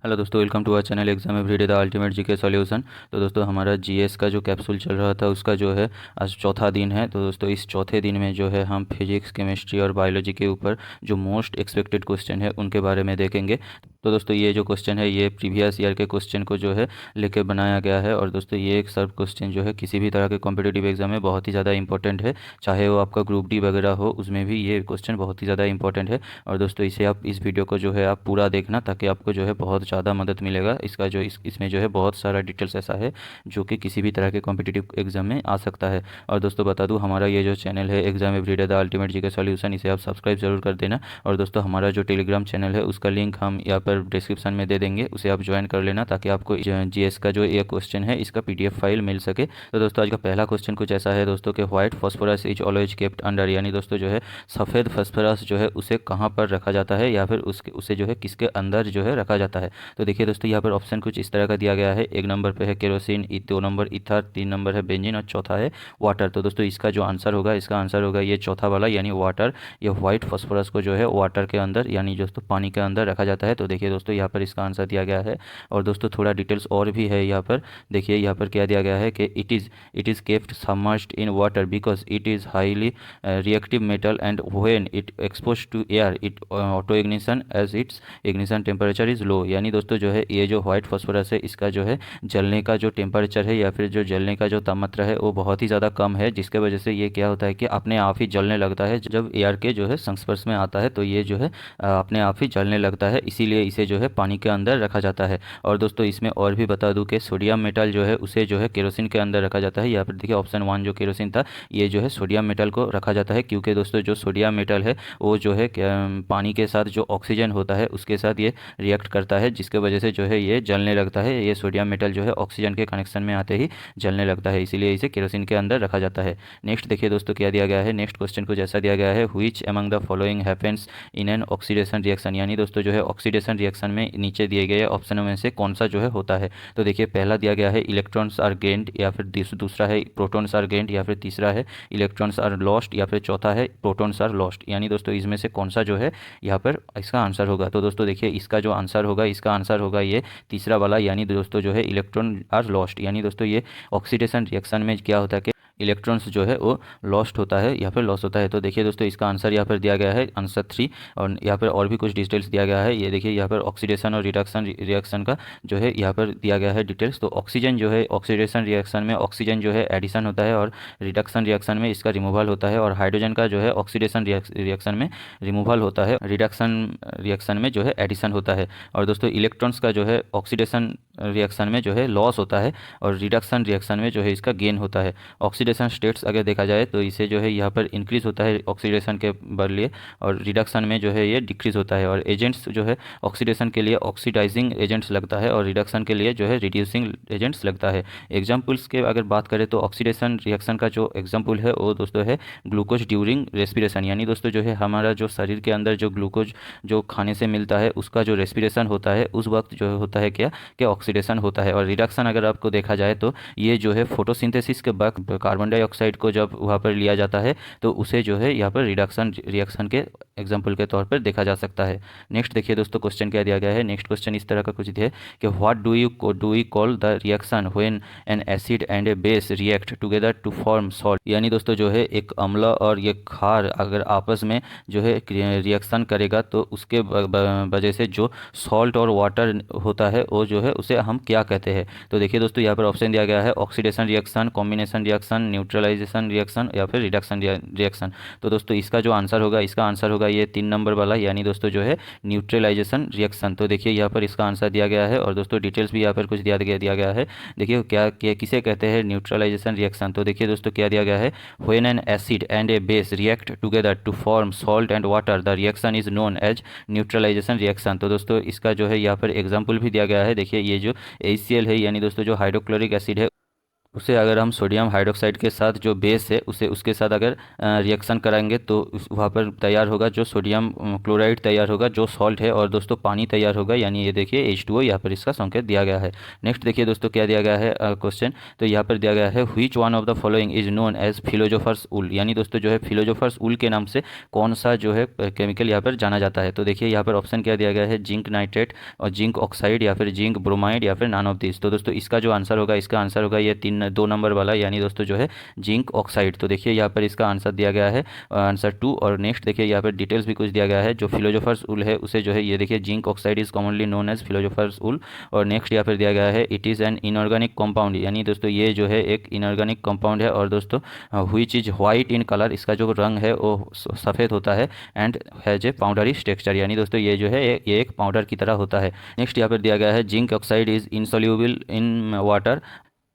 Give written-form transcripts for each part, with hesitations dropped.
Hello दोस्तों, welcome to our channel exam everyday the ultimate GK solution. तो दोस्तों हमारा जीएस का जो कैप्सूल चल रहा था उसका जो है आज चौथा दिन है। तो दोस्तों इस चौथे दिन में जो है हम फिजिक्स, केमिस्ट्री और बायोलॉजी के ऊपर जो मोस्ट एक्सपेक्टेड क्वेश्चन है उनके बारे में देखेंगे। तो दोस्तों ये जो क्वेश्चन है ये प्रीवियस ईयर के क्वेश्चन को जो है लेके बनाया गया है। और दोस्तों ये एक सर्व क्वेश्चन जो है किसी भी तरह के कॉम्पिटिटिव एग्जाम में बहुत ही ज़्यादा इंपॉर्टेंट है, चाहे वो आपका ग्रुप डी वगैरह हो, उसमें भी ये क्वेश्चन बहुत ही ज़्यादा इंपॉर्टेंट है। और दोस्तों इसे आप इस वीडियो को जो है आप पूरा देखना, ताकि आपको जो है बहुत ज़्यादा मदद मिलेगा। इसका जो इसमें जो है बहुत सारा डिटेल्स ऐसा है जो कि किसी भी तरह के कॉम्पिटिटिव एग्जाम में आ सकता है। और दोस्तों बता दूं, हमारा ये जो चैनल है exam everyday the ultimate GK solution, इसे आप सब्सक्राइब जरूर कर देना। और दोस्तों हमारा जो टेलीग्राम चैनल है उसका लिंक हम यहाँ पर डिस्क्रिप्शन में दे देंगे, उसे आप ज्वाइन कर लेना ताकि आपको जीएस का जो ये क्वेश्चन है इसका पीडीएफ फाइल मिल सके। तो दोस्तों आज का पहला क्वेश्चन कुछ ऐसा है दोस्तों कि white phosphorus is always kept under, यानी दोस्तों जो है सफ़ेद फॉस्फोरस जो है उसे कहाँ पर रखा जाता है या फिर उसे जो है किसके अंदर जो है रखा जाता है। तो देखिए दोस्तों यहाँ पर ऑप्शन कुछ इस तरह का दिया गया है। एक नंबर पे है केरोसिन, दो नंबर ईथर, तीन नंबर है बेंजीन और चौथा है वाटर। तो दोस्तों इसका जो आंसर होगा, इसका आंसर होगा ये चौथा वाला यानी वाटर। ये व्हाइट फॉस्फोरस को जो है वाटर के अंदर यानी दोस्तों पानी के अंदर रखा जाता है। तो देखिए दोस्तों यहाँ पर इसका आंसर दिया गया है। और दोस्तों थोड़ा डिटेल्स और भी है यहाँ पर। देखिए यहाँ पर क्या दिया गया है कि it is kept submerged in water because it is highly reactive metal and when it expose to air it auto ignition as its ignition temperature is low. यानी दोस्तों जो है ये जो व्हाइट फॉस्फोरस है इसका जो है जलने का जो टेम्परेचर है या फिर जो जलने का जो तापमात्रा है वो बहुत ही ज़्यादा कम है, जिसके वजह से ये क्या होता है कि अपने आप ही जलने लगता है। जब एयर के जो है संस्पर्श में आता है तो ये जो है अपने आप ही जलने लगता है, इसीलिए इसे जो है पानी के अंदर रखा जाता है। और दोस्तों इसमें और भी बता दूं कि सोडियम मेटल जो है उसे जो है केरोसिन के अंदर रखा जाता है। यहाँ पर देखिए ऑप्शन वन जो केरोसिन था, ये जो है सोडियम मेटल को रखा जाता है, क्योंकि दोस्तों जो सोडियम मेटल है वो जो है पानी के साथ जो ऑक्सीजन होता है उसके साथ ये रिएक्ट करता है, जिसके वजह से जो है ये जलने लगता है। ये सोडियम मेटल जो है ऑक्सीजन के कनेक्शन में आते ही जलने लगता है, इसीलिए इसे केरोसिन के अंदर रखा जाता है। नेक्स्ट देखिए दोस्तों क्या दिया गया है। नेक्स्ट क्वेश्चन को जैसा दिया गया है, which among the following happens in an oxidation reaction, यानी दोस्तों जो है ऑक्सीडेशन रिएक्शन में नीचे दिए गए ऑप्शनों में से कौन सा जो है होता है। तो देखिए पहला दिया गया है इलेक्ट्रॉन्स आर गेन्ड, या फिर दूसरा है प्रोटॉन्स आर गेन्ड, या फिर तीसरा है इलेक्ट्रॉन्स आर लॉस्ट, या फिर चौथा है प्रोटॉन्स आर लॉस्ट। यानी दोस्तों इसमें से कौन सा जो है यहाँ पर इसका आंसर होगा। तो दोस्तों देखिए इसका जो आंसर होगा, इसका आंसर होगा ये तीसरा वाला, यानी दोस्तों जो है इलेक्ट्रॉन आर लॉस्ट। यानी दोस्तों ये ऑक्सीडेशन रिएक्शन में क्या होता है कि इलेक्ट्रॉन्स जो है वो लॉस्ट होता है या फिर लॉस होता है। तो देखिए दोस्तों इसका आंसर यहाँ पर दिया गया है आंसर थ्री। और यहाँ पर और भी कुछ डिटेल्स दिया गया है। ये देखिए यहाँ पर ऑक्सीडेशन और रिडक्शन रिएक्शन का जो है यहाँ पर दिया गया है डिटेल्स। तो ऑक्सीजन जो है ऑक्सीडेशन रिएक्शन में ऑक्सीजन जो है एडिशन होता है और रिडक्शन रिएक्शन में इसका रिमूवल होता है। और हाइड्रोजन का जो है ऑक्सीडेशन रिएक्शन में रिमूवल होता है, रिडक्शन रिएक्शन में जो है एडिशन होता है। और दोस्तों इलेक्ट्रॉन्स का जो है ऑक्सीडेशन रिएक्शन में जो है लॉस होता है और रिडक्शन रिएक्शन में जो है इसका गेन होता है। ऑक्सीडेशन स्टेट्स अगर देखा जाए तो इसे जो है यहाँ पर इंक्रीज होता है ऑक्सीडेशन के बदले, और रिडक्शन में जो है ये डिक्रीज होता है। और एजेंट्स जो है ऑक्सीडेशन के लिए ऑक्सीडाइजिंग एजेंट्स लगता है और रिडक्शन के लिए जो है रिड्यूसिंग एजेंट्स लगता है। एग्जाम्पल्स के अगर बात करें तो ऑक्सीडेशन रिएक्शन का जो एग्जाम्पल है वो दोस्तों है ग्लूकोज ड्यूरिंग रेस्पिरेशन, यानी दोस्तों जो है हमारा जो शरीर के अंदर जो ग्लूकोज जो खाने से मिलता है उसका जो रेस्पिरेशन होता है उस वक्त जो होता है क्या ऑक्सीडेशन होता है। और रिडक्शन अगर आपको देखा जाए तो ये जो है फोटोसिंथेसिस के वक्त कार्बन डाइऑक्साइड को जब वहाँ पर लिया जाता है तो उसे जो है यहाँ पर रिडक्शन रिएक्शन के एग्जाम्पल के तौर पर देखा जा सकता है। नेक्स्ट देखिए दोस्तों क्वेश्चन क्या दिया गया है। नेक्स्ट क्वेश्चन इस तरह का कुछ है कि what do you call the reaction when an acid and a base react together to form salt, यानी दोस्तों जो है एक अम्ल और ये क्षार अगर आपस में जो है रिएक्शन करेगा तो उसके वजह से जो सॉल्ट और वाटर होता है वो जो है उसे हम क्या कहते हैं। तो देखिए दोस्तों यहाँ पर ऑप्शन दिया गया है oxidation reaction, combination reaction, neutralization reaction या फिर रिडक्शन रिएक्शन। तो दोस्तों इसका जो आंसर होगा, इसका आंसर होगा ये तीन नंबर वाला, यानी दोस्तों जो है न्यूट्रलाइजेशन रिएक्शन। तो देखिए यहाँ पर इसका आंसर दिया गया है और दोस्तों डिटेल्स भी यहाँ पर कुछ दिया गया है। देखिए क्या किसे कहते हैं न्यूट्रलाइजेशन रिएक्शन। तो देखिए दोस्तों क्या दिया गया है, when an acid and a base react together to form salt and water the reaction is known as neutralization reaction. तो दोस्तों इसका जो है यहाँ पर एग्जाम्पल भी दिया गया है। देखिए ये जो HCl है यानी दोस्तों जो हाइड्रोक्लोरिक एसिड है उसे अगर हम सोडियम हाइड्रोक्साइड के साथ जो बेस है उसे उसके साथ अगर रिएक्शन कराएंगे तो वहाँ पर तैयार होगा जो सोडियम क्लोराइड तैयार होगा जो सॉल्ट है, और दोस्तों पानी तैयार होगा, यानी ये देखिए H2O यहाँ पर इसका संकेत दिया गया है। नेक्स्ट देखिए दोस्तों क्या दिया गया है क्वेश्चन, तो यहाँ पर दिया गया है which one of the following is known as philosopher's wool, यानी दोस्तों जो है फिलोजोफर्स ऊल के नाम से कौन सा जो है केमिकल यहाँ पर जाना जाता है। तो देखिए यहाँ पर ऑप्शन क्या दिया गया है, जिंक नाइट्रेट और जिंक ऑक्साइड या फिर जिंक ब्रोमाइड या फिर नॉन ऑफ दिस। तो दोस्तों इसका जो आंसर होगा, इसका आंसर होगा ये 2 नंबर वाला, यानी दोस्तों जो है जिंक ऑक्साइड। तो देखिए यहाँ पर इसका आंसर दिया गया है आंसर 2। और नेक्स्ट देखिए यहाँ पर डिटेल्स भी कुछ दिया गया है, जो फिलोजोफर्स ऊल है उसे जो है ये देखिए zinc oxide is commonly known as philosopher's wool. और नेक्स्ट यहाँ पर दिया गया है it is an inorganic compound, यानी दोस्तों ये जो है एक इनऑर्गेनिक कंपाउंड है, और दोस्तों which is white in colour, इसका जो रंग है वो सफ़ेद होता है, and has a powdery texture, यानी दोस्तों ये जो है ये एक पाउडर की तरह होता है। नेक्स्ट यहाँ पर दिया गया है zinc oxide is insoluble in water.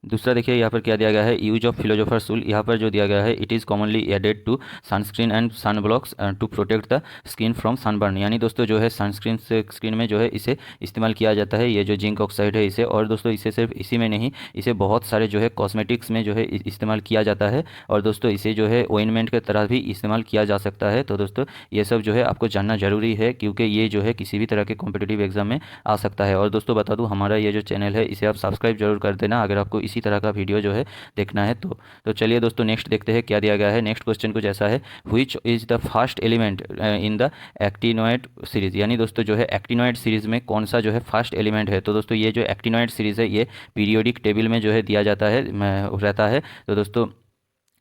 दूसरा देखिए यहाँ पर क्या दिया गया है, यूज ऑफ फिलोजोफर्स ऊल, यहाँ पर जो दिया गया है it is commonly added to sunscreen and sun blocks to protect the skin from sunburn, यानी दोस्तों जो है सनस्क्रीन से स्किन में जो है इसे इस्तेमाल किया जाता है, ये जो जिंक ऑक्साइड है इसे। और दोस्तों इसे सिर्फ इसी में नहीं, इसे बहुत सारे जो है कॉस्मेटिक्स में जो है इस्तेमाल किया जाता है, और दोस्तों इसे जो है ऑइंटमेंट के तरह भी इस्तेमाल किया जा सकता है। तो दोस्तों ये सब जो है आपको जानना जरूरी है, क्योंकि ये जो है किसी भी तरह के कॉम्पिटिटिव एग्जाम में आ सकता है। और दोस्तों बता दूँ, हमारा ये जो चैनल है इसे आप सब्सक्राइब जरूर कर देना अगर आपको इसी तरह का वीडियो जो है देखना है तो चलिए दोस्तों नेक्स्ट देखते हैं क्या दिया गया है। नेक्स्ट क्वेश्चन कुछ ऐसा है, which is the first element in the actinoid series, यानी दोस्तों जो है एक्टिनोइड सीरीज में कौन सा जो है फर्स्ट एलिमेंट है। तो दोस्तों ये जो एक्टिनोइड सीरीज है ये पीरियोडिक टेबल में जो है दिया जाता है रहता है। तो दोस्तों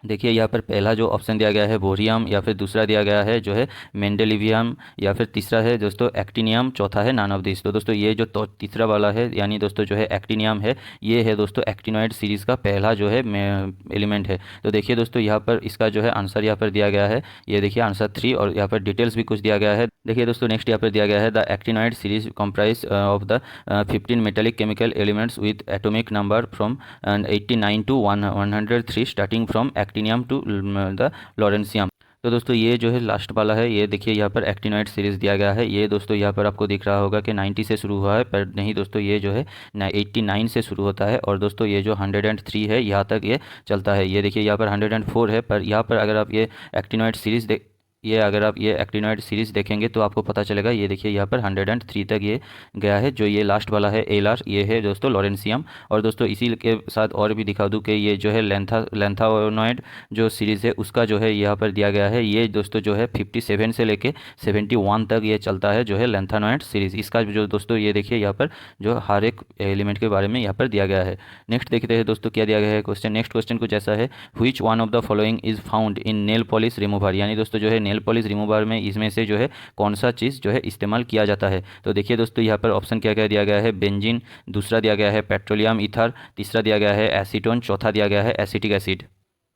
देखिए यहाँ पर पहला जो ऑप्शन दिया गया है बोरियम, या फिर दूसरा दिया गया है जो है मेंडेलिवियम, या फिर तीसरा है दोस्तों एक्टिनियम, चौथा है नॉन ऑफ दिस। तो दोस्तों ये जो तीसरा वाला है, यानी दोस्तों जो है एक्टिनियम है, ये है दोस्तों एक्टिनोइड सीरीज़ का पहला जो है एलिमेंट है। तो देखिए दोस्तों यहाँ पर इसका जो है आंसर यहाँ पर दिया गया है, ये देखिए आंसर 3, और यहाँ पर डिटेल्स भी कुछ दिया गया है। देखिए दोस्तों नेक्स्ट यहाँ पर दिया गया है the actinoid series comprise of the 15 metallic chemical elements with atomic number from 89 to 103 starting from actinium to the lawrencium. तो दोस्तों ये जो है लास्ट वाला है, ये देखिए यहाँ पर एक्टिनोइड सीरीज़ दिया गया है, ये दोस्तों यहाँ पर आपको दिख रहा होगा कि 90 से शुरू हुआ है, पर नहीं दोस्तों ये जो है 89 से शुरू होता है, और दोस्तों ये जो 103 है यहाँ तक ये चलता है। ये देखिए यहाँ पर 104 है, पर यहाँ पर अगर आप ये एक्टिनोइड सीरीज़ अगर आप ये एक्टिनोइड सीरीज़ देखेंगे तो आपको पता चलेगा, ये देखिए यहाँ पर 103 तक ये गया है। जो ये लास्ट वाला है एलार, ये है दोस्तों लॉरेंसियम। और दोस्तों इसी के साथ और भी दिखा दूँ कि ये जो है लेंथानोइड जो सीरीज़ है उसका जो है यहाँ पर दिया गया है, ये दोस्तों जो है 57 से लेके 71 तक ये चलता है जो है लेंथानोइड सीरीज़। इसका जो दोस्तों ये देखिए यहाँ पर जो हर एक एलिमेंट के बारे में यहाँ पर दिया गया है। नेक्स्ट देखते हैं दोस्तों क्या दिया गया है क्वेश्चन। नेक्स्ट क्वेश्चन कुछ ऐसा है, which one of the following is found in nail polish remover, यानी दोस्तों जो है नेल पॉलिश रिमूवर में इसमें से जो है कौन सा चीज़ जो है इस्तेमाल किया जाता है। तो देखिए दोस्तों यहाँ पर ऑप्शन क्या क्या दिया गया है, बेंजीन, दूसरा दिया गया है पेट्रोलियम ईथर, तीसरा दिया गया है एसीटोन, चौथा दिया गया है एसिटिक एसिड।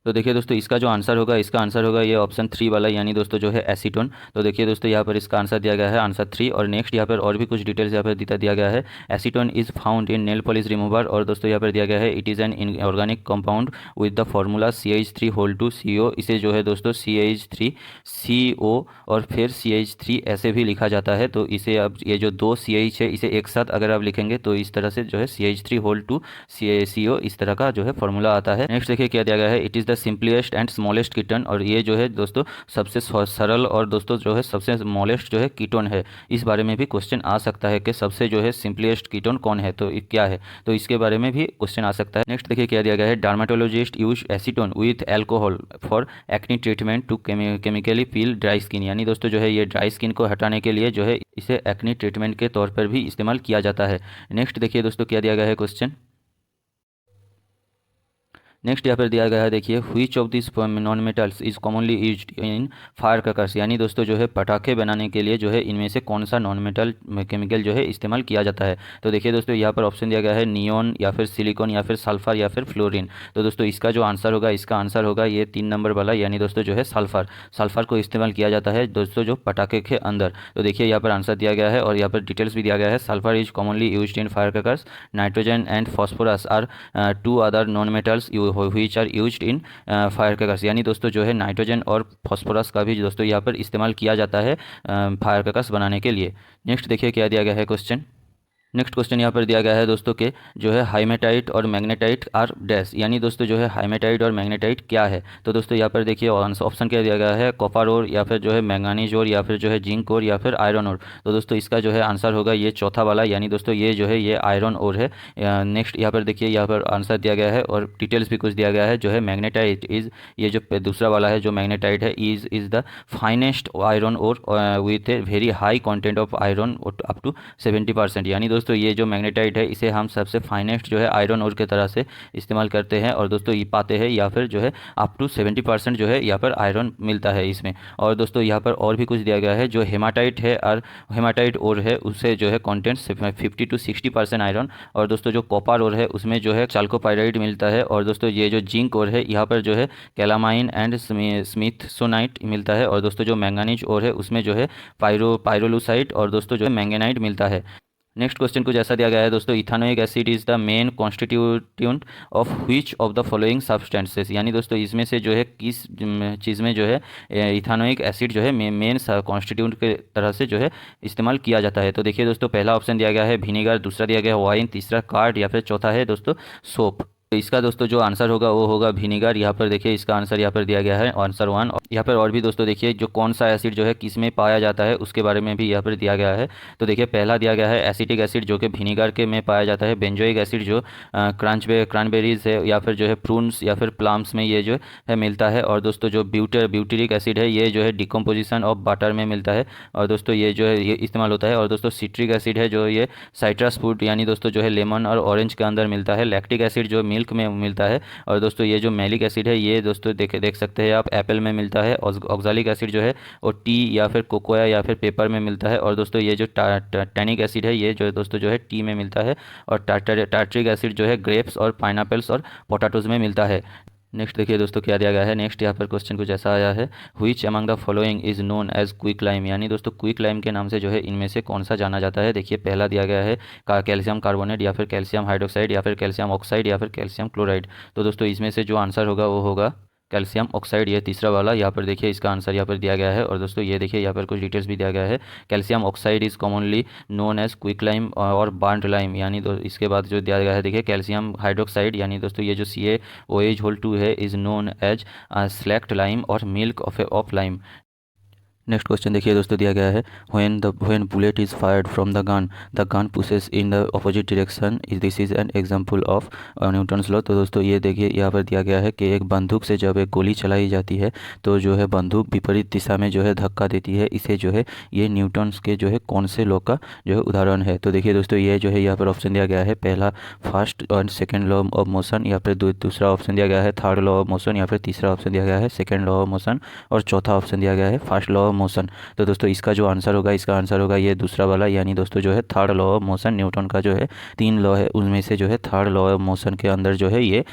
तो देखिए दोस्तों इसका जो आंसर होगा, इसका आंसर होगा ये ऑप्शन 3 वाला, यानी दोस्तों जो है एसीटोन। तो देखिए दोस्तों यहाँ पर इसका आंसर दिया गया है आंसर 3। और नेक्स्ट यहाँ पर और भी कुछ डिटेल्स यहाँ पर दिया गया है, acetone is found in nail polish remover. और दोस्तों यहाँ पर दिया गया है it is an inorganic compound with the formula CH3(CO), इसे जो है दोस्तों CH3CO और फिर CH3 ऐसे भी लिखा जाता है। तो इसे अब ये जो 2 CH है इसे एक साथ अगर आप लिखेंगे तो इस तरह से जो है CH3(CO) इस तरह का जो है फॉर्मूला आता है। नेक्स्ट देखिए क्या दिया गया है, it is the simplest and smallest ketone, और ये जो है दोस्तों सबसे सरल और दोस्तों जो है सबसे स्मॉलेस्ट जो है कीटोन है। इस बारे में भी क्वेश्चन आ सकता है कि सबसे जो है सिंपलेस्ट कीटोन कौन है, तो क्या है, तो इसके बारे में भी क्वेश्चन आ सकता है। नेक्स्ट देखिए क्या दिया गया है, dermatologist use acetone with alcohol for acne treatment to chemically peel dry skin, यानी दोस्तों जो है ये ड्राई स्किन को हटाने के लिए जो है इसे एक्ने ट्रीटमेंट के तौर पर भी इस्तेमाल किया जाता है। नेक्स्ट देखिए दोस्तों क्या दिया गया है क्वेश्चन। नेक्स्ट यहाँ पर दिया गया है, देखिए which of this non metals is commonly used in fire crackers, यानी दोस्तों जो है पटाखे बनाने के लिए जो है इनमें से कौन सा नॉन मेटल केमिकल जो है इस्तेमाल किया जाता है। तो देखिए दोस्तों यहाँ पर ऑप्शन दिया गया है नियॉन, या फिर सिलिकॉन, या फिर सल्फर, या फिर फ्लोरीन। तो दोस्तों इसका जो आंसर होगा, इसका आंसर होगा ये 3 नंबर वाला, यानी दोस्तों जो है सल्फर। सल्फर को इस्तेमाल किया जाता है दोस्तों जो पटाखे के अंदर। तो देखिए यहाँ पर आंसर दिया गया है और यहाँ पर डिटेल्स भी दिया गया है, sulphur is commonly used in fire crackers, nitrogen and phosphorus are 2 other non metals which are used in fire crackers, यानी दोस्तों जो है नाइट्रोजन और फॉस्फोरस का भी दोस्तों यहाँ पर इस्तेमाल किया जाता है फायर क्रैकर्स बनाने के लिए। नेक्स्ट देखिए क्या दिया गया है क्वेश्चन। नेक्स्ट क्वेश्चन यहाँ पर दिया गया है दोस्तों के जो है हाइमेटाइट और मैग्नेटाइट आर डैश, यानी दोस्तों जो है हाइमेटाइट और मैग्नेटाइट क्या है। तो दोस्तों यहाँ पर देखिए ऑप्शन क्या दिया गया है, कॉपर ओर या फिर जो है मैंगानीज ओर या फिर जो है जिंक ओर या फिर आयरन ओर। तो दोस्तों इसका जो है आंसर होगा ये चौथा वाला, यानी दोस्तों ये जो है ये आयरन ओर है। नेक्स्ट यहाँ पर देखिए यहाँ पर आंसर दिया गया है और डिटेल्स भी कुछ दिया गया है। जो है मैग्नेटाइट इज, ये जो दूसरा वाला है जो मैग्नेटाइट है, is the finest iron ore with a very high content of iron up to 70%। यानी दोस्तों ये जो मैग्नेटाइट है इसे हम सबसे फाइनेस्ट जो है आयरन ओर के तरह से इस्तेमाल करते हैं और दोस्तों ये पाते हैं या फिर जो है अप टू 70% जो है यहाँ पर आयरन मिलता है इसमें। और दोस्तों यहाँ पर और भी कुछ दिया गया है, जो हेमाटाइट है और हेमाटाइट ओर है उससे जो है कॉन्टेंट 50 to 60% आयरन। और दोस्तों जो कॉपर ओर है उसमें जो है चाल्कोपाइराइड मिलता है। और दोस्तों ये जो जिंक ओर है यहाँ पर जो है कैलामाइन एंड स्मिथसोनाइट मिलता है। और दोस्तों जो मैंगानीज ओर है उसमें जो है पायरोलुसाइट और दोस्तों जो है मैंगेनाइट मिलता है। नेक्स्ट क्वेश्चन कुछ ऐसा दिया गया है दोस्तों, ethanoic acid is the main constituent of which of the following substances, यानी दोस्तों इसमें से जो है किस चीज़ में जो है इथानोइक एसिड जो है मेन कॉन्स्टिट्यूंट के तरह से जो है इस्तेमाल किया जाता है। तो देखिए दोस्तों पहला ऑप्शन दिया गया है विनीगर, दूसरा दिया गया है वाइन, तीसरा कार्ड या फिर चौथा है दोस्तों सोप। तो इसका दोस्तों जो आंसर होगा वो होगा विनीगर। यहाँ पर देखिए इसका आंसर यहाँ पर दिया गया है आंसर 1। यहाँ पर और भी दोस्तों देखिए जो कौन सा एसिड जो है किस में पाया जाता है उसके बारे में भी यहाँ पर दिया गया है। तो देखिए पहला दिया गया है एसिटिक एसिड जो कि विनीगर के में पाया जाता है। बेंजोइक एसिड जो क्रैनबेरीज है या फिर जो है प्रून्स या फिर प्लम्स में ये जो है मिलता है। और दोस्तों जो ब्यूटेरिक एसिड है ये जो है डिकम्पोजिशन ऑफ बटर में मिलता है और दोस्तों ये जो है ये इस्तेमाल होता है। और दोस्तों सिट्रिक एसिड है जो ये साइट्रस फ्रूट यानी दोस्तों जो है लेमन और ऑरेंज के अंदर मिलता है। लैक्टिक एसिड जो मिल्क में मिलता है। और दोस्तों ये जो मैलिक एसिड है ये दोस्तों देख सकते हैं आप एप्पल में मिलता है। ऑक्जालिक एसिड जो है वो टी या फिर कोकोया या फिर पेपर में मिलता है। और दोस्तों ये जो टैनिक एसिड है ये जो है दोस्तों जो है टी में मिलता है। और टार्ट्रिक एसिड जो है ग्रेप्स और पाइनएप्पल्स और पोटैटोज में मिलता है। नेक्स्ट देखिए दोस्तों क्या दिया गया है। नेक्स्ट यहाँ पर क्वेश्चन कुछ ऐसा आया है, which among the following is known as quick lime, यानी दोस्तों क्विक लाइम के नाम से जो है इनमें से कौन सा जाना जाता है। देखिए पहला दिया गया है कैल्शियम कार्बोनेट या फिर कैल्शियम हाइड्रोक्साइड या फिर कैल्शियम ऑक्साइड या फिर कैल्शियम क्लोराइड। तो दोस्तों इसमें से जो आंसर होगा वो होगा कैल्शियम ऑक्साइड, ये तीसरा वाला। यहाँ पर देखिए इसका आंसर यहाँ पर दिया गया है। और दोस्तों ये देखिए यहाँ पर कुछ डिटेल्स भी दिया गया है। Calcium oxide is commonly known as quick lime और बार्न्ड लाइम, यानी इसके बाद जो दिया गया है देखिए कैल्शियम हाइड्रोक्साइड यानी दोस्तों ये जो CaOH2 है is known as slaked lime और milk of lime. Next question देखिए दोस्तों दिया गया है, when bullet is fired from the gun pushes in the opposite direction is this is an example of Newton's law. तो दोस्तों ये देखिए यहाँ पर दिया गया है कि एक बंदूक से जब एक गोली चलाई जाती है तो जो है बंदूक विपरीत दिशा में जो है धक्का देती है। इसे जो है ये न्यूटन्स के जो है कौन से लॉ का जो है उदाहरण है। तो देखिए दोस्तों ये जो है यहाँ पर ऑप्शन दिया गया है, पहला first and second law of motion या फिर दूसरा ऑप्शन दिया गया है थर्ड लॉ ऑफ मोशन या फिर तीसरा ऑप्शन दिया गया है सेकेंड लॉ ऑफ मोशन और चौथा ऑप्शन दिया गया है फर्स्ट लॉ ऑफ मोशन। तो दोस्तों इसका जो आंसर होगा इसका आंसर होगा ये दूसरा वाला, यानी दोस्तों जो है third law of motion. Newton का जो है 3 लॉ है उनमें से जो है थर्ड लॉ ऑफ मोशन के अंदर जो है ये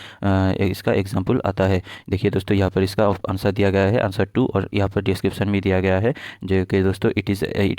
इसका एग्जांपल आता है। देखिए दोस्तों यहाँ पर इसका आंसर दिया गया है आंसर 2 और यहाँ पर डिस्क्रिप्शन भी दिया गया है जो कि दोस्तों it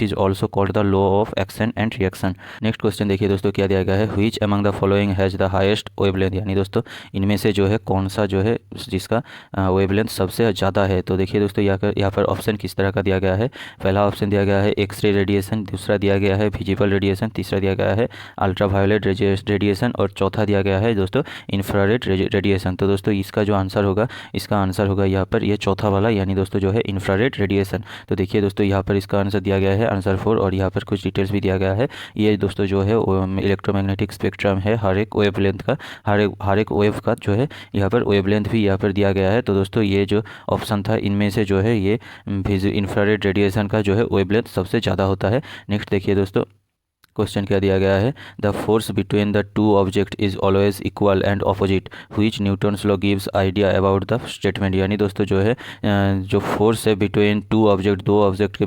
is also called the law of action and reaction. Next question देखिए दोस्तों क्या दिया गया है, which among the following has the highest wavelength, यानी दोस्तों इनमें से जो है कौन सा जो है जिसका वेवलेंथ सबसे ज़्यादा है। तो देखिए दोस्तों यहाँ पर ऑप्शन किस तरह का दिया गया है। पहला ऑप्शन दिया गया है एक्सरे रेडिएशन, दूसरा दिया गया है विजिबल रेडिएशन, तीसरा दिया गया है अल्ट्रावायोलेट रेडिएशन और चौथा दिया गया है दोस्तों इंफ्रारेड रेडिएशन। तो दोस्तों इसका जो आंसर होगा इसका आंसर होगा यहाँ पर ये चौथा वाला, यानी दोस्तों जो है इंफ्रारेड रेडिएशन। तो देखिए दोस्तों यहाँ पर इसका आंसर दिया गया है आंसर 4 और यहाँ पर कुछ डिटेल्स भी दिया गया है। ये दोस्तों जो है इलेक्ट्रोमैग्नेटिक स्पेक्ट्रम है हर एक वेवलेंथ का, हर एक वेव का जो है यहाँ पर वेवलेंथ भी यहाँ पर दिया गया है। तो दोस्तों ये जो ऑप्शन था इनमें से जो है ये इंफ्रारेड रेडिएशन का जो है वेवलेंथ सबसे ज़्यादा होता है। नेक्स्ट देखिए दोस्तों क्वेश्चन क्या दिया गया है, the force between the two object is always equal and opposite which Newton's law gives idea about the statement, यानी दोस्तों जो है जो फोर्स है बिटवीन टू ऑब्जेक्ट, दो ऑब्जेक्ट के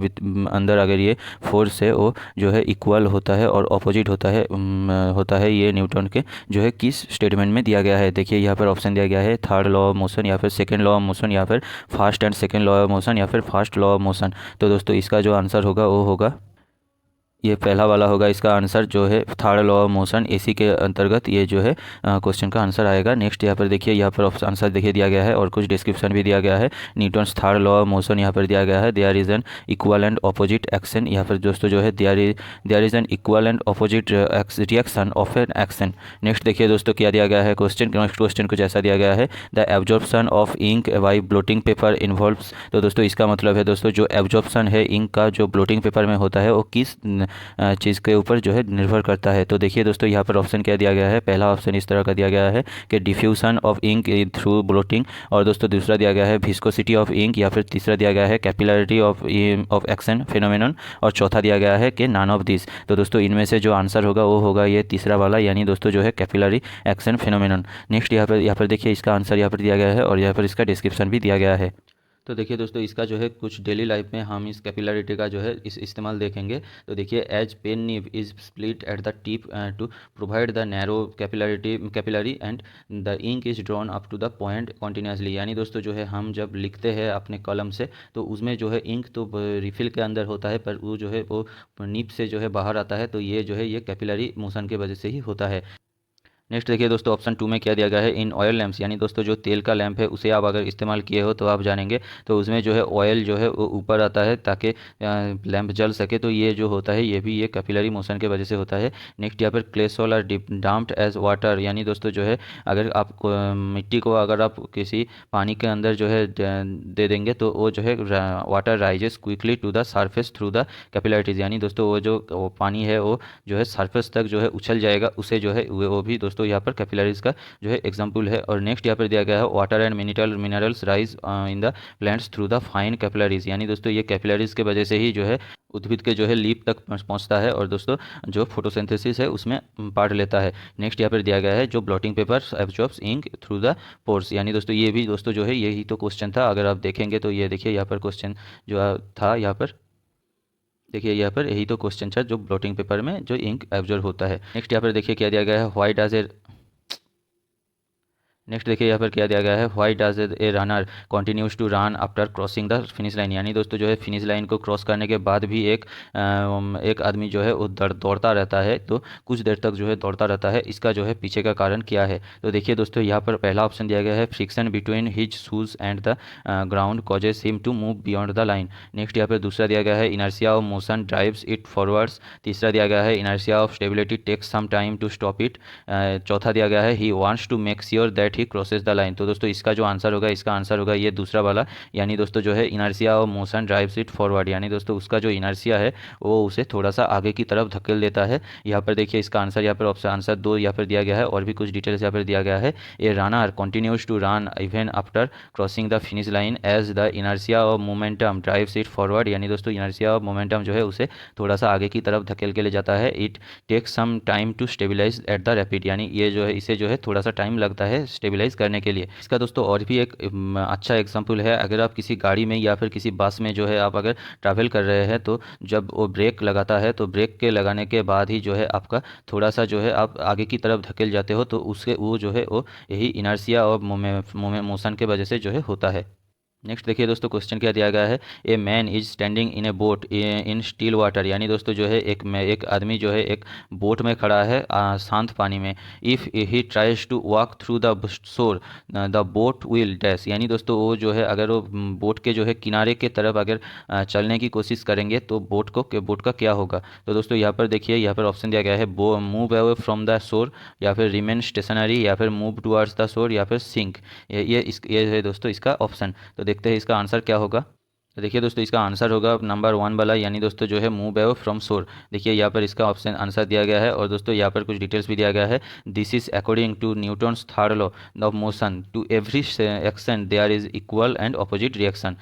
अंदर अगर ये फोर्स है वो जो है इक्वल होता है और ऑपोजिट होता है ये न्यूटन के जो है किस स्टेटमेंट में दिया गया है। देखिए यहाँ पर ऑप्शन दिया गया है थर्ड लॉ ऑफ मोशन या फिर सेकेंड लॉ ऑफ मोशन या फिर first and second law of motion या फिर फर्स्ट लॉ ऑफ मोशन। तो दोस्तों इसका जो आंसर होगा वो होगा ये पहला वाला होगा इसका आंसर जो है, third law of motion AC के अंतर्गत ये जो है क्वेश्चन का आंसर आएगा। नेक्स्ट यहाँ पर देखिए, यहाँ पर आंसर देखिए दिया गया है और कुछ डिस्क्रिप्शन भी दिया गया है। Newton's third law of motion यहाँ पर दिया गया है, there is an equal and opposite action. यहाँ पर दोस्तों जो है there is an equal and opposite reaction of an action. Next देखिए दोस्तों क्या दिया गया है क्वेश्चन। नेक्स्ट क्वेश्चन कुछ ऐसा दिया गया है, the absorption of ink by blotting paper involves. तो दोस्तों इसका मतलब है दोस्तों, जो एब्जॉर्प्शन है इंक का जो ब्लोटिंग पेपर में होता है वो किस चीज़ के ऊपर जो है निर्भर करता है। तो देखिए दोस्तों यहाँ पर ऑप्शन क्या दिया गया है। पहला ऑप्शन इस तरह का दिया गया है कि diffusion of ink through blotting, और दोस्तों दूसरा दिया गया है विस्कोसिटी ऑफ इंक, या फिर तीसरा दिया गया है कैपिलरिटी ऑफ एक्शन फिनोमेनन, और चौथा दिया गया है कि नन ऑफ दिस। तो दोस्तों इनमें से जो आंसर होगा वो होगा ये तीसरा वाला, यानी दोस्तों जो है कैपिलरी एक्शन फिनोमेनन। नेक्स्ट यहाँ पर देखिए इसका आंसर यहाँ पर दिया गया है और यहाँ पर इसका डिस्क्रिप्शन भी दिया गया है। तो देखिए दोस्तों इसका जो है कुछ डेली लाइफ में हम इस कैपिलरिटी का जो है इस इस्तेमाल देखेंगे। तो देखिए, as pen nib is split at the tip to provide the narrow capillary and the ink is drawn up to the point continuously. यानी दोस्तों जो है हम जब लिखते हैं अपने कलम से, तो उसमें जो है इंक तो रिफिल के अंदर होता है, पर वो जो है वो नीब से जो है बाहर आता है। तो ये जो है ये कैपिलरी मोशन के वजह से ही होता है। नेक्स्ट देखिए दोस्तों, ऑप्शन 2 में क्या दिया गया है, इन ऑयल लैंप्स। यानी दोस्तों जो तेल का लैंप है उसे आप अगर इस्तेमाल किए हो तो आप जानेंगे, तो उसमें जो है ऑयल जो है वो ऊपर आता है ताकि लैंप जल सके। तो ये जो होता है ये भी ये कैपिलरी मोशन के वजह से होता है। नेक्स्ट यहाँ पर clay soil are dumped as water. यानी दोस्तों जो है अगर आप मिट्टी को अगर आप किसी पानी के अंदर जो है दे देंगे तो वो जो है water rises quickly to the surface through the capillarities. यानी दोस्तों वो जो पानी है वो जो है सरफेस तक जो है उछल जाएगा, उसे जो है वो भी दोस्तों यहाँ पर कैपिलरीज का जो है एग्जाम्पल है। और नेक्स्ट यहाँ पर दिया गया है, water and minerals rise in the plants through the fine capillaries. यानी दोस्तों ये कैपिलरीज के वजह से ही जो है उद्भिद के जो है लीफ तक पहुंचता है और दोस्तों जो फोटोसिंथेसिस है उसमें पार्ट लेता है। नेक्स्ट यहाँ पर दिया गया है, जो blotting paper absorbs ink through the pores. यानी दोस्तों ये भी दोस्तों जो है यही तो क्वेश्चन था। अगर आप देखेंगे तो ये देखिए यहाँ पर क्वेश्चन जो था, यहाँ पर देखिए यहाँ पर यही तो क्वेश्चन था, जो ब्लॉटिंग पेपर में जो इंक एब्जॉर्ब होता है। नेक्स्ट यहाँ पर देखिए क्या दिया गया है, व्हाई डज ए नेक्स्ट देखिए यहाँ पर क्या दिया गया है, why does a runner continues to run after crossing the finish line. यानी दोस्तों जो है फिनिश लाइन को क्रॉस करने के बाद भी एक आदमी जो है वो दौड़ता रहता है, तो कुछ देर तक जो है दौड़ता रहता है। इसका जो है पीछे का कारण क्या है। तो देखिए दोस्तों यहाँ पर पहला ऑप्शन दिया गया है, friction between his shoes and the ground causes him to move beyond the line. Next यहाँ पर दूसरा दिया गया है, inertia of motion drives it forwards. तीसरा दिया गया है, inertia of stability takes some time to stop it. चौथा दिया गया है, he wants to make sure that he crosses the line. तो दोस्तों इसका जो आंसर होगा, इसका आंसर होगा ये दूसरा वाला, यानी दोस्तों जो है inertia of motion drives it forward. यानी दोस्तों उसका जो इनर्शिया है वो उसे थोड़ा सा आगे की तरफ धकेल देता है। यहाँ पर देखिए इसका आंसर, यहाँ पर ऑप्शन आंसर 2 यहाँ पर दिया गया है और भी कुछ डिटेल्स यहाँ पर दिया गया है। A runner continues to run even after crossing the finish line as the inertia of momentum drives it forward. यानी दोस्तों इनर्शिया ऑफ मोमेंटम जो है उसे थोड़ा सा आगे की तरफ धकेल के ले जाता है। It takes some time to stabilize at the rapid. यानी ये जो है इसे जो है थोड़ा सा टाइम लगता है स्टेबिलाइज करने के लिए। इसका दोस्तों और भी एक अच्छा एग्जांपल है, अगर आप किसी गाड़ी में या फिर किसी बस में जो है आप अगर ट्रैवल कर रहे हैं, तो जब वो ब्रेक लगाता है तो ब्रेक के लगाने के बाद ही जो है आपका थोड़ा सा जो है आप आगे की तरफ धकेल जाते हो, तो उसके वो जो है वो यही इनर्शिया और मोशन के वजह से जो है होता है। नेक्स्ट देखिए दोस्तों क्वेश्चन क्या दिया गया है, a man is standing in A boat in still water. यानी दोस्तों जो है एक आदमी जो है एक बोट में खड़ा है शांत पानी में। If he tries to walk through the shore the boat will dash. यानी दोस्तों वो जो है अगर वो बोट के जो है किनारे के तरफ अगर चलने की कोशिश करेंगे तो बोट का क्या होगा। तो दोस्तों यहाँ पर देखिए, यहाँ पर ऑप्शन दिया गया है, move away from the shore, या फिर रिमेन स्टेशनरी, या फिर मूव टुवर्ड्स द शोर, या फिर सिंक। ये है दोस्तों इसका ऑप्शन। तो देखते हैं इसका आंसर क्या होगा। तो देखिए दोस्तों इसका आंसर होगा नंबर 1 वाला, यानी दोस्तों जो है मूव अवे फ्रॉम शोर। देखिए यहाँ पर इसका ऑप्शन आंसर दिया गया है और दोस्तों यहाँ पर कुछ डिटेल्स भी दिया गया है। This is according to Newton's third law of motion, to every action there is equal and opposite reaction.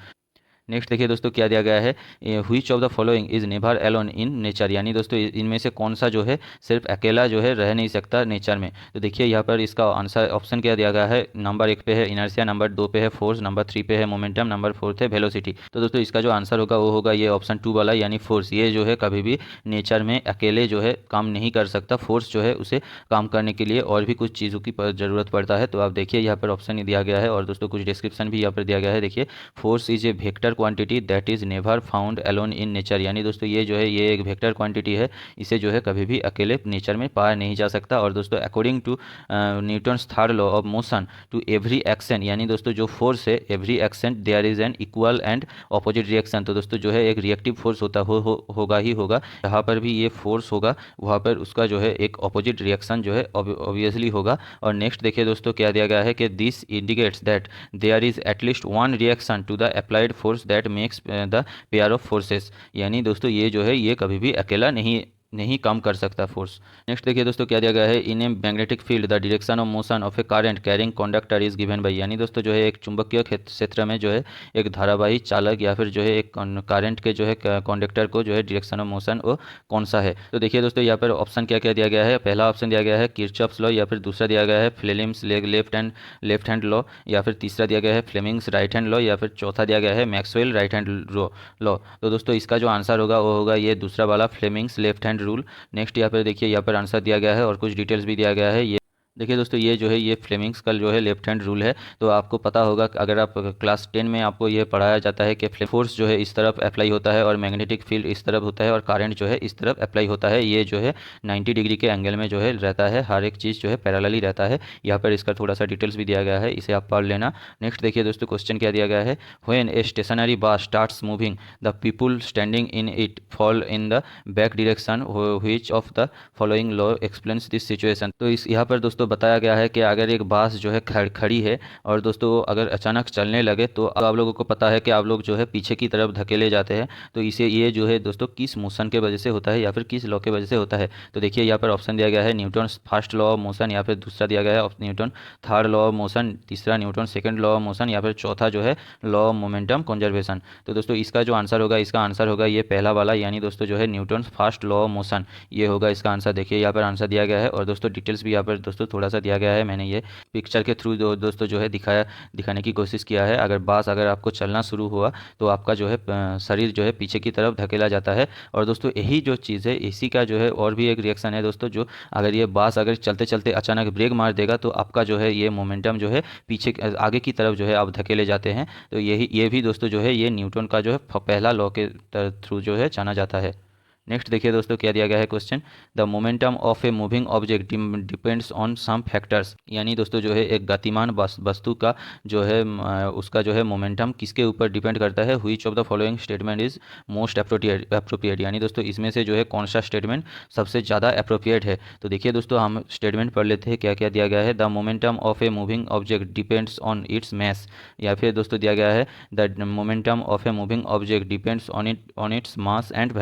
Next देखिए दोस्तों क्या दिया गया है, which of the following is never alone in nature. यानी दोस्तों इनमें से कौन सा जो है सिर्फ अकेला जो है रह नहीं सकता नेचर में। तो देखिए यहाँ पर इसका आंसर ऑप्शन क्या दिया गया है, नंबर 1 पे है इनर्शिया, नंबर 2 पे है फोर्स, नंबर 3 पे है मोमेंटम, नंबर 4 है वेलोसिटी। तो दोस्तों इसका जो आंसर होगा वो होगा ये ऑप्शन 2 वाला, यानी फोर्स। ये जो है कभी भी नेचर में अकेले जो है काम नहीं कर सकता, फोर्स जो है उसे काम करने के लिए और भी कुछ चीज़ों की ज़रूरत पड़ता है। तो आप देखिए यहाँ पर ऑप्शन दिया गया है और दोस्तों कुछ डिस्क्रिप्शन भी यहाँ पर दिया गया है। देखिए, force is a vector quantity that is never found alone in nature. यानी दोस्तों ये जो है ये एक वेक्टर क्वांटिटी है, इसे जो है कभी भी अकेले नेचर में पाया नहीं जा सकता। और दोस्तों according to Newton's third law of motion to every action, यानी दोस्तों जो फोर्स है every action there is an equal and opposite reaction. तो दोस्तों जो है एक रिएक्टिव फोर्स होता होगा ही होगा, जहाँ पर भी ये फोर्स होगा वहाँ पर उसका जो है एक ऑपोजिट रिएक्शन जो है ऑब्वियसली होगा। और नेक्स्ट देखिए दोस्तों क्या दिया गया है कि this indicates that there is at least one reaction to the applied force that makes the pair of forces. यानी दोस्तों ये जो है ये कभी भी अकेला नहीं काम कर सकता फोर्स। नेक्स्ट देखिए दोस्तों क्या दिया गया है, in a magnetic field the direction of motion of a current carrying conductor is given by. यानी दोस्तों जो है एक चुंबकीय क्षेत्र में जो है एक धारावाही चालक या फिर जो है एक करंट के जो है कंडक्टर को जो है डायरेक्शन ऑफ मोशन वो कौन सा है। तो देखिए दोस्तों यहाँ पर ऑप्शन क्या क्या दिया गया है। पहला ऑप्शन दिया गया है किरचॉफ्स लॉ, या फिर दूसरा दिया गया है फ्लेमिंग्स लेफ्ट हैंड लॉ, या फिर तीसरा दिया गया है फ्लेमिंग्स राइट हैंड लॉ, या फिर चौथा दिया गया है मैक्सवेल राइट हैंड लॉ। तो दोस्तों इसका जो आंसर होगा वो होगा ये दूसरा वाला Fleming's left hand rule. Next यहाँ पर देखिए यहाँ पर आंसर दिया गया है और कुछ डिटेल्स भी दिया गया है। ये देखिए दोस्तों ये जो है ये फ्लेमिंग्स का जो है लेफ्ट हैंड रूल है। तो आपको पता होगा कि अगर आप क्लास 10 में आपको ये पढ़ाया जाता है कि फोर्स जो है इस तरफ अप्लाई होता है और मैग्नेटिक फील्ड इस तरफ होता है और करंट जो है इस तरफ अप्लाई होता है। ये जो है 90 डिग्री के एंगल में जो है रहता है, हर एक चीज़ जो है पैरेलली रहता है। यहाँ पर इसका थोड़ा सा डिटेल्स भी दिया गया है, इसे आप पढ़ लेना। नेक्स्ट देखिए दोस्तों क्वेश्चन क्या दिया गया है, व्हेन ए स्टेशनरी बस starts moving the people standing in it fall in the back direction, which of the following law explains this situation. तो इस यहाँ पर दोस्तों बताया गया है कि अगर एक बस जो है खड़ी है और दोस्तों अगर अचानक चलने लगे तो आप लोगों को पता है कि आप लोग जो है पीछे की तरफ धकेले जाते हैं। तो इसे ये जो है दोस्तों किस मोशन के वजह से होता है या फिर किस लॉ के वजह से होता है। तो देखिए यहाँ पर ऑप्शन दिया गया है Newton first law of motion, या फिर दूसरा दिया गया है Newton third law of motion, तीसरा Newton second law of motion, या फिर चौथा जो है लॉ ऑफ मोमेंटम कंजर्वेशन। तो दोस्तों इसका जो आंसर होगा इसका आंसर होगा ये पहला वाला, यानी दोस्तों जो है Newton first law of motion, ये होगा इसका आंसर। देखिए यहाँ पर आंसर दिया गया है और दोस्तों डिटेल्स भी यहाँ पर दोस्तों थोड़ा सा दिया गया है। मैंने ये पिक्चर के थ्रू दोस्तों जो है दिखाने की कोशिश किया है। अगर आपको चलना शुरू हुआ तो आपका जो है शरीर जो है पीछे की तरफ धकेला जाता है। और दोस्तों यही जो चीज़ है इसी का जो है और भी एक रिएक्शन है दोस्तों, जो अगर ये बस अगर चलते चलते अचानक ब्रेक मार देगा तो आपका जो है ये मोमेंटम जो है पीछे आगे की तरफ जो है आप धकेले जाते हैं। तो ये भी दोस्तों जो है ये न्यूटन का जो है पहला लॉ के थ्रू जो है जाना जाता है। नेक्स्ट देखिए दोस्तों क्या दिया गया है question, the momentum of a moving object depends on some factors. यानी दोस्तों जो है एक गतिमान वस्तु का जो है उसका जो है मोमेंटम किसके ऊपर डिपेंड करता है, which of the following statement is most appropriate. यानी दोस्तों इसमें से जो है कौन सा स्टेटमेंट सबसे ज़्यादा अप्रोप्रिएट है। तो देखिए दोस्तों हम स्टेटमेंट पढ़ लेते हैं क्या क्या दिया गया है। The momentum of a moving object depends on its mass, या फिर दोस्तों दिया गया है the momentum of a moving object depends on its mass and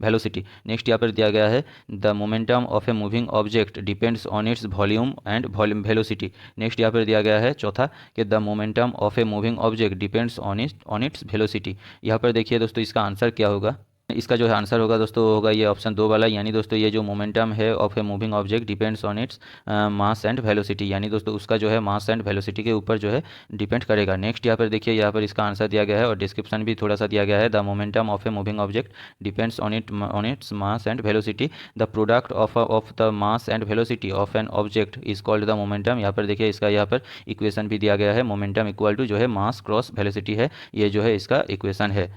velocity. Next यहाँ पर दिया गया है the momentum of a moving object depends on its volume and velocity. Next यहाँ पर दिया गया है चौथा कि the momentum of a moving object depends on its velocity. यहाँ पर देखिए दोस्तों इसका आंसर क्या होगा, इसका जो है आंसर होगा दोस्तों होगा ये ऑप्शन 2 वाला, यानी दोस्तों ये जो मोमेंटम है of a moving object depends on its mass and velocity, यानी दोस्तों उसका जो है मास एंड वेलोसिटी के ऊपर जो है डिपेंड करेगा। नेक्स्ट यहाँ पर देखिए यहाँ पर इसका आंसर दिया गया है और डिस्क्रिप्शन भी थोड़ा सा दिया गया है, the momentum of a moving object depends on its mass and velocity, the product of the mass and velocity of an object is called the momentum. यहाँ पर देखिए इसका यहाँ पर इक्वेशन भी दिया गया है, मोमेंटम इक्वल टू जो है मास क्रॉस वेलोसिटी है, ये जो है इसका इक्वेशन है।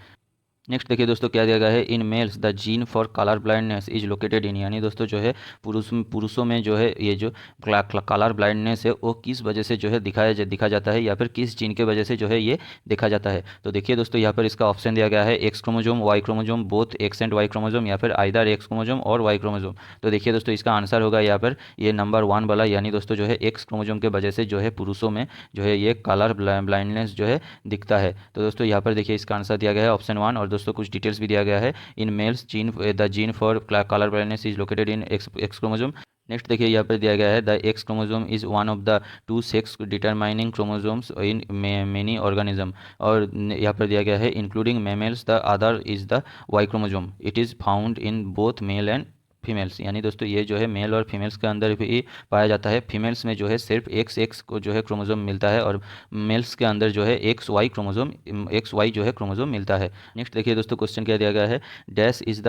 नेक्स्ट देखिए दोस्तों क्या दिया गया है, in males the gene for colour blindness is located इन। यानी दोस्तों जो है पुरुषों में जो है ये जो कलर ब्लाइंडनेस है वो किस वजह से जो है दिखा जाता है या फिर किस जीन के वजह से जो है ये देखा जाता है। तो देखिए दोस्तों यहाँ पर इसका ऑप्शन दिया गया है X chromosome, Y chromosome, both X and Y chromosome, या फिर आइदर एक्स क्रोमोजोम और वाई क्रोमोजोम। तो देखिए दोस्तों इसका आंसर होगा यहाँ पर ये नंबर 1 वाला, यानी दोस्तों जो है एक्स क्रोमोजोम के वजह से जो है पुरुषों में जो है ये कलर ब्लाइंडनेस जो है दिखता है। तो दोस्तों यहाँ पर देखिए इसका आंसर दिया गया है ऑप्शन 1 और दोस्तों कुछ डिटेल्स भी दिया गया है, in males the gene for colour blindness is located in X chromosome. Next देखिए यहाँ पर दिया गया है the X chromosome is one of the 2 sex determining chromosomes in many organism. और यहाँ पर दिया गया है including mammals the other is the Y chromosome, it is found in both male and females. यानी दोस्तों ये जो है मेल और फीमेल्स के अंदर भी पाया जाता है। फीमेल्स में जो है सिर्फ एक्स को जो है क्रोमोजोम मिलता है और मेल्स के अंदर जो है एक्स वाई जो है क्रोमोजोम मिलता है। नेक्स्ट देखिए दोस्तों क्वेश्चन क्या दिया गया है, डैश इज द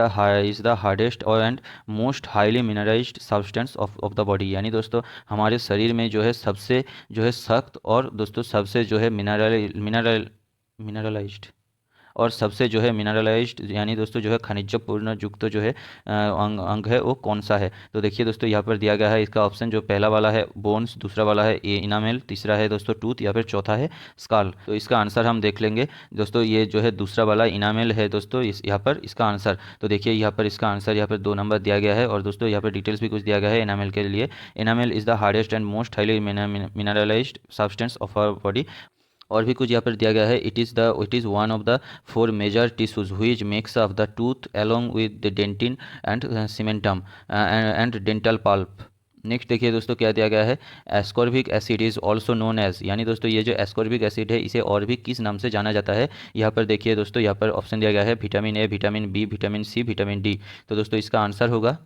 हार्डेस्ट और and most highly mineralised substance of the body. यानी दोस्तों हमारे शरीर में जो है सबसे जो है सख्त और दोस्तों सबसे जो है मिनरलाइज्ड और सबसे जो है मिनरलाइज्ड यानी दोस्तों जो है खनिजपूर्ण युक्त जो है अंग है वो कौन सा है। तो देखिए दोस्तों यहाँ पर दिया गया है इसका ऑप्शन, जो पहला वाला है बोन्स, दूसरा वाला है इनामेल, तीसरा है दोस्तों टूथ या फिर चौथा है स्काल। तो इसका आंसर हम देख लेंगे दोस्तों, ये जो है दूसरा वाला इनामेल है दोस्तों, इस यहाँ पर इसका आंसर। तो देखिए यहाँ पर इसका आंसर यहाँ पर 2 नंबर दिया गया है। और दोस्तों यहाँ पर डिटेल्स भी कुछ दिया गया है इनामेल के लिए। Enamel is the hardest and most highly mineralised substance of our body. और भी कुछ यहाँ पर दिया गया है, it is one of the 4 major tissues which makes of the tooth along with the dentin and cementum and dental pulp. Next देखिए दोस्तों क्या दिया गया है, ascorbic acid is also known as, यानी दोस्तों ये जो एस्कॉर्बिक एसिड है इसे और भी किस नाम से जाना जाता है। यहाँ पर देखिए दोस्तों यहाँ पर ऑप्शन दिया गया है vitamin A, vitamin B, vitamin C, vitamin D. तो दोस्तों इसका आंसर होगा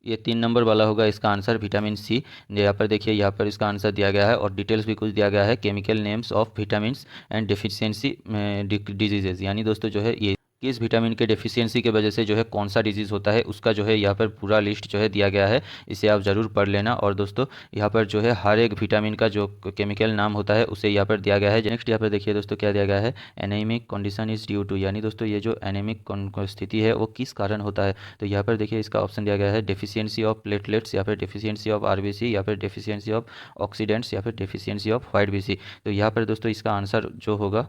ये 3 नंबर वाला होगा इसका आंसर, विटामिन सी। यहाँ पर देखिए यहाँ पर इसका आंसर दिया गया है और डिटेल्स भी कुछ दिया गया है, chemical names of vitamin and deficiency diseases, यानी दोस्तों जो है ये किस विटामिन के डेफिशिएंसी के वजह से जो है कौन सा डिजीज़ होता है उसका जो है यहाँ पर पूरा लिस्ट जो है दिया गया है, इसे आप ज़रूर पढ़ लेना। और दोस्तों यहाँ पर जो है हर एक विटामिन का जो केमिकल नाम होता है उसे यहाँ पर दिया गया है। नेक्स्ट यहाँ पर देखिए दोस्तों क्या दिया गया है, anaemic condition is due to, यानी दोस्तों ये जो एनीमिक स्थिति है वो किस कारण होता है। तो यहाँ पर देखिए इसका ऑप्शन दिया गया है डेफिशिएंसी ऑफ प्लेटलेट्स या फिर डेफिशिएंसी ऑफ आरबीसी या फिर डेफिशिएंसी ऑफ ऑक्सीडेंट्स या फिर डेफिशिएंसी ऑफ व्हाइट बीसी। तो यहाँ पर दोस्तों इसका आंसर जो होगा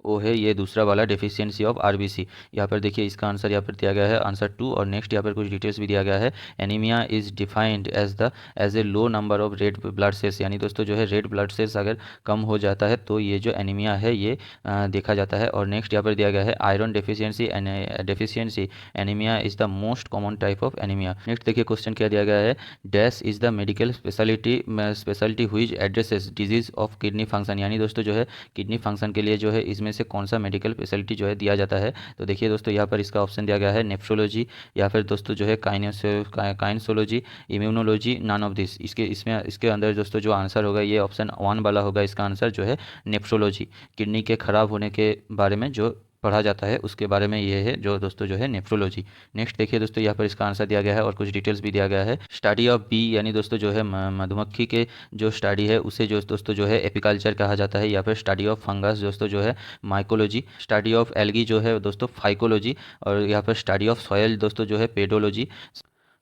वो है ये दूसरा वाला डेफिशिएंसी ऑफ आरबीसी। यहाँ पर देखिए इसका आंसर यहाँ पर दिया गया है आंसर 2। और नेक्स्ट यहाँ पर कुछ डिटेल्स भी दिया गया है, anaemia is defined as a low number of red blood cells, यानी दोस्तों जो है रेड ब्लड सेल्स अगर कम हो जाता है तो ये जो एनीमिया है ये देखा जाता है। और नेक्स्ट यहाँ पर दिया गया है iron deficiency anaemia is the most common type of anaemia. Next देखिए क्वेश्चन क्या दिया गया है, dash is the medical speciality whose addresses disease of kidney function, यानी दोस्तों जो है किडनी फंक्शन के लिए जो है इसमें से कौन सा मेडिकल स्पेशलिटी जो है दिया जाता है। तो देखिए दोस्तों यहाँ पर इसका ऑप्शन दिया गया है नेफ्रोलॉजी या फिर दोस्तों जो है kinesiology, immunology, none of this. इसके अंदर दोस्तों जो आंसर होगा ये ऑप्शन 1 वाला होगा इसका आंसर, जो है नेफ्रोलॉजी, किडनी के खराब होने के बारे में जो पढ़ा जाता है उसके बारे में ये है जो दोस्तों जो है नेफ्रोलॉजी। नेक्स्ट देखिए दोस्तों यहाँ पर इसका आंसर दिया गया है और कुछ डिटेल्स भी दिया गया है, स्टडी ऑफ बी, यानी दोस्तों जो है मधुमक्खी के जो स्टडी है उसे जो दोस्तों जो है एपिकल्चर कहा जाता है, या फिर स्टडी ऑफ फंगस दोस्तों जो है माइकोलॉजी, स्टडी ऑफ एल्गी जो है दोस्तों फाइकोलॉजी, और यहाँ पर स्टडी ऑफ सॉयल दोस्तों जो है पेडोलॉजी,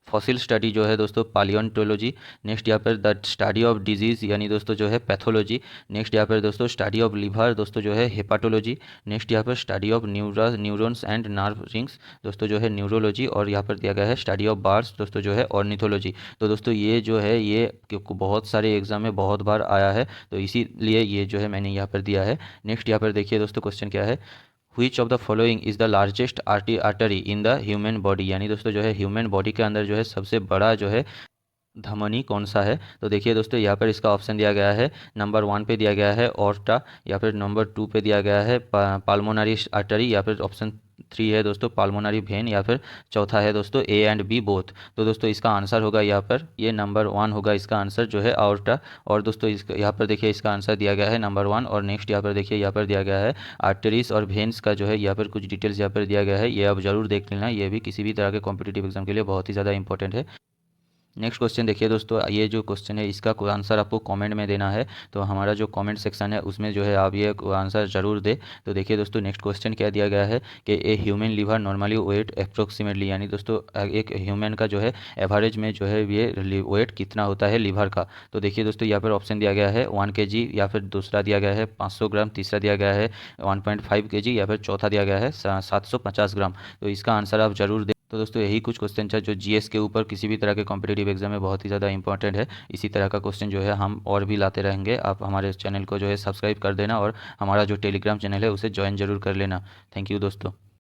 फॉसिल स्टडी जो है दोस्तों पालियोंटोलॉजी। नेक्स्ट यहाँ पर द स्टडी ऑफ डिजीज़ यानी दोस्तों जो है पैथोलॉजी। नेक्स्ट यहाँ पर दोस्तों स्टडी ऑफ लिवर दोस्तों जो है हेपाटोलॉजी। नेक्स्ट यहाँ पर study of neurons and nerve rings दोस्तों जो है न्यूरोलॉजी। और यहाँ पर दिया गया है स्टडी ऑफ बर्ड्स दोस्तों जो है ऑर्निथोलॉजी। तो दोस्तों ये जो है ये बहुत सारे एग्जाम में बहुत बार आया है, तो इसीलिए ये जो है मैंने यहाँ पर दिया है। नेक्स्ट यहाँ पर देखिए दोस्तों क्वेश्चन क्या है, Which of the following is the largest artery in the human body, यानी दोस्तों जो है ह्यूमन बॉडी के अंदर जो है सबसे बड़ा जो है धमनी कौन सा है। तो देखिए दोस्तों यहाँ पर इसका ऑप्शन दिया गया है, नंबर 1 पे दिया गया है ऑर्टा, या फिर नंबर 2 पे दिया गया है पाल्मोनरी आर्टरी, या फिर ऑप्शन 3 है दोस्तों पाल्मोनरी वेन, या फिर चौथा है दोस्तों ए एंड बी बोथ। तो दोस्तों इसका आंसर होगा यहाँ पर ये नंबर 1 होगा इसका आंसर जो है ऑर्टा। और दोस्तों इसका यहाँ पर देखिए इसका आंसर दिया गया है नंबर 1। और नेक्स्ट यहाँ पर देखिए यहाँ पर दिया गया है आर्टरीज और वेन्स का जो है यहाँ पर कुछ डिटेल्स यहाँ पर दिया गया है, ये आप जरूर देख लेना, ये भी किसी भी तरह के कॉम्पिटिटिव एग्जाम के लिए बहुत ही ज़्यादा इंपॉर्टेंट है। नेक्स्ट क्वेश्चन देखिए दोस्तों, ये जो क्वेश्चन है इसका आंसर आपको कमेंट में देना है, तो हमारा जो कमेंट सेक्शन है उसमें जो है आप ये आंसर ज़रूर दे। तो देखिए दोस्तों नेक्स्ट क्वेश्चन क्या दिया गया है कि a human liver normally weight approximately, यानी दोस्तों एक ह्यूमन का जो है एवरेज में जो है ये वेट कितना होता है लिवर का। तो देखिए दोस्तों यहाँ पर ऑप्शन दिया गया है 1 kg, या फिर दूसरा दिया गया है 500 ग्राम, तीसरा दिया गया है 1.5 kg, या फिर चौथा दिया गया है 750 ग्राम। तो इसका आंसर आप जरूर दें। तो दोस्तों यही कुछ क्वेश्चन था जो जीएस के ऊपर किसी भी तरह के कॉम्पिटिटिव एग्जाम में बहुत ही ज़्यादा इंपॉर्टेंट है। इसी तरह का क्वेश्चन जो है हम और भी लाते रहेंगे। आप हमारे चैनल को जो है सब्सक्राइब कर देना और हमारा जो टेलीग्राम चैनल है उसे ज्वाइन जरूर कर लेना। थैंक यू दोस्तों।